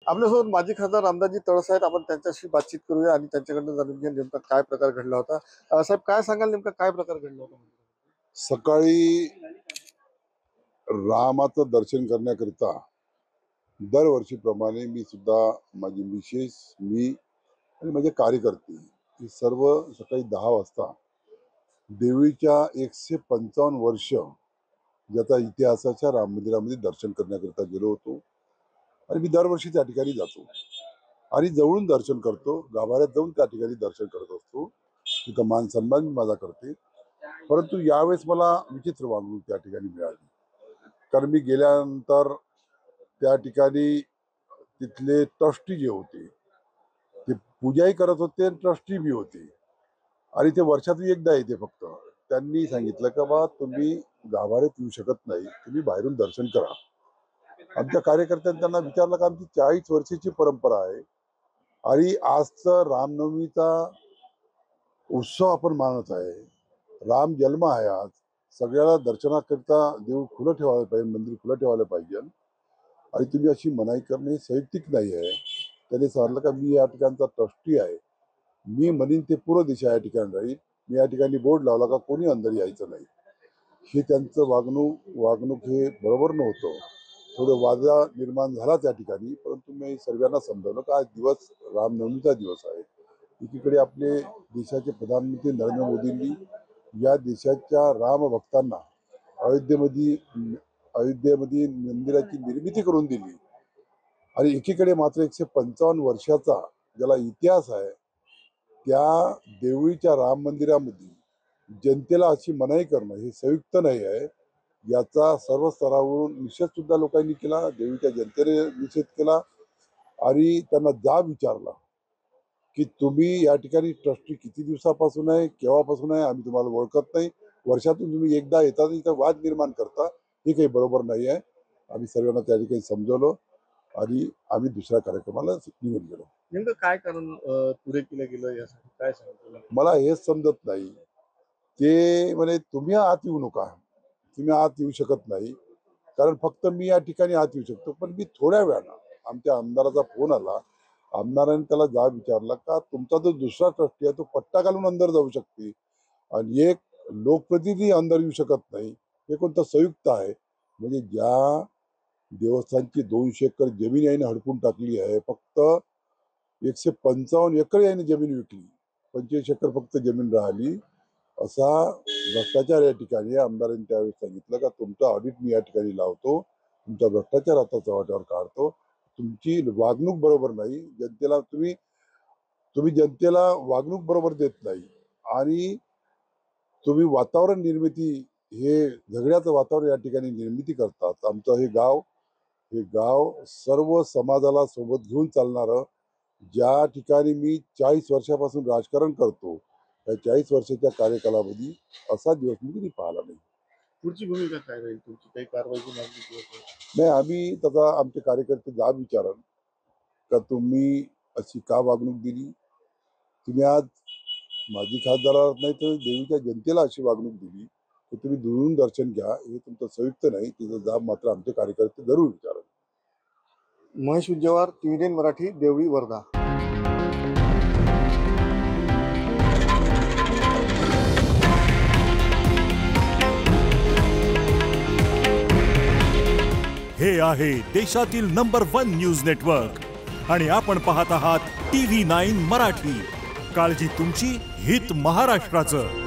आपल्यासोबत माजी खासदार रामदासजी तळस आहेत. आपण त्यांच्याशी बातचीत करूया आणि त्यांच्याकडनं जाणून घेऊया नेमका काय प्रकार घडला होता. साहेब काय सांगाल, नेमका काय प्रकार घडला होता? सकाळी रामाचं दर्शन करण्याकरिता दरवर्षीप्रमाणे मी सुद्धा, माझी मिसेस, मी आणि माझे कार्यकर्ते हे सर्व सकाळी 10 वाजता देवीच्या 155 वर्ष ज्याचा इतिहासाच्या राम मंदिरामध्ये दर्शन करण्याकरिता गेलो होतो. आणि मी दरवर्षी त्या ठिकाणी जातो आणि जवळून दर्शन करतो, गाभाऱ्यात जाऊन त्या ठिकाणी दर्शन करत असतो. तिथं मान सन्मान माझा करते. परंतु यावेळेस मला विचित्र वागणूक त्या ठिकाणी मिळाली. कारण मी गेल्यानंतर त्या ठिकाणी तिथले ट्रस्टी जे होते ते पूजाही करत होते आणि ट्रस्टी बी होते आणि ते वर्षातून एकदा येते फक्त. त्यांनी सांगितलं का बा तुम्ही गाभाऱ्यात येऊ शकत नाही, तुम्ही बाहेरून दर्शन करा. आमच्या कार्यकर्त्यांनी त्यांना विचारलं का आमची 40 वर्षाची परंपरा आहे आणि आजचं रामनवमीचा उत्सव आपण मानत आहे. राम जन्म आहे आज. सगळ्याला दर्शनाकरिता देऊळ खुलं ठेवायला पाहिजे, मंदिर खुलं ठेवायला पाहिजे आणि तुम्ही अशी मनाई करणे हे संयुक्तिक नाही आहे. त्याने सांगितलं का मी या ठिकाणचा ट्रस्टी आहे, मी म्हणीन ते पूर्ण दिशा या ठिकाणी राहील. मी या ठिकाणी बोर्ड लावला का कोणी अंदर यायचं नाही. हे त्यांचं वागणूक हे बरोबर नव्हतं. थोडं वादा निर्माण झाला त्या ठिकाणी. परंतु मी सर्वांना समजावलं का आज दिवस रामनवमीचा दिवस आहे. एकीकडे आपले देशाचे प्रधानमंत्री नरेंद्र मोदींनी या देशाच्या रामभक्तांना अयोध्येमध्ये मंदिराची निर्मिती करून दिली आणि एकीकडे मात्र 155 वर्षाचा ज्याला इतिहास आहे त्या देवळीच्या राम मंदिरामध्ये जनतेला अशी मनाई करणं हे संयुक्त नाही आहे. याचा सर्व स्तरावरून निषेध सुद्धा लोकांनी केला, देवीच्या जनतेने निषेध केला आणि त्यांना जाब विचारला की तुम्ही या ठिकाणी ट्रस्टी किती दिवसापासून आहे, केव्हापासून आहे, आम्ही तुम्हाला ओळखत नाही. वर्षातून तुम्ही एकदा येतात इथं वाद निर्माण करता, हे काही बरोबर नाही आहे. आम्ही सर्वांना त्या ठिकाणी समजवलं आणि आम्ही दुसऱ्या कार्यक्रमाला निघून गेलो. नेमकं काय कारण पुढे केलं गेलं यासाठी काय सांगितलं? मला हेच समजत नाही. ते म्हणे तुम्ही आत येऊ नका, तुम्ही आत येऊ शकत नाही, कारण फक्त मी या ठिकाणी आत येऊ शकतो. पण मी थोड्या वेळानं आमच्या आमदाराचा फोन आला. आमदारांनी त्याला जाब विचारला का तुमचा जो दुसरा ट्रस्टी आहे तो पट्टा घालून अंदर जाऊ शकते आणि एक लोकप्रतिनिधी अंदर येऊ शकत नाही, हे कोणतं संयुक्त आहे? म्हणजे ज्या देवस्थानची 200 एकर जमीन याने हडपून टाकली आहे, फक्त 155 एकर याने जमीन विकली, 25 एकर फक्त जमीन राहिली. असा भ्रष्टाचार या ठिकाणी आमदारांनी त्यावेळेस सांगितलं का तुमचं ऑडिट मी या ठिकाणी लावतो, तुमचा भ्रष्टाचार आता चव्हाट्यावर काढतो, तुमची वागणूक बरोबर नाही, जनतेला तुम्ही जनतेला वागणूक बरोबर देत नाही आणि तुम्ही वातावरण निर्मिती हे झगड्याचं वातावरण या ठिकाणी निर्मिती करतात. आमचं हे गाव सर्व समाजाला सोबत घेऊन चालणारं, ज्या ठिकाणी मी 40 वर्षापासून राजकारण करतो, त्या 40 वर्षाच्या कार्यकालामध्ये असा दिवस मी कधी पाहिला नाही. पुढची भूमिका काय राहील तुमची? काही कारवाईची मागणी? नाही, आम्ही त्याचा आमचे कार्यकर्ते जाब विचारल का तुम्ही अशी का वागणूक दिली. तुम्ही आज माजी खासदाराला नाही तर देवीच्या जनतेला अशी वागणूक दिली तर तुम्ही दुरून दर्शन घ्या, हे तुमचं संयुक्त नाही. तिचा जाब मात्र आमचे कार्यकर्ते जरूर विचारल. महेश उज्जवार, TV9 मराठी, देवळी, वर्धा. हे आहे देशातील नंबर 1 न्यूज नेटवर्क आणि आपण पाहत आहात TV9 मराठी. काळजी तुमची, हित महाराष्ट्राचं.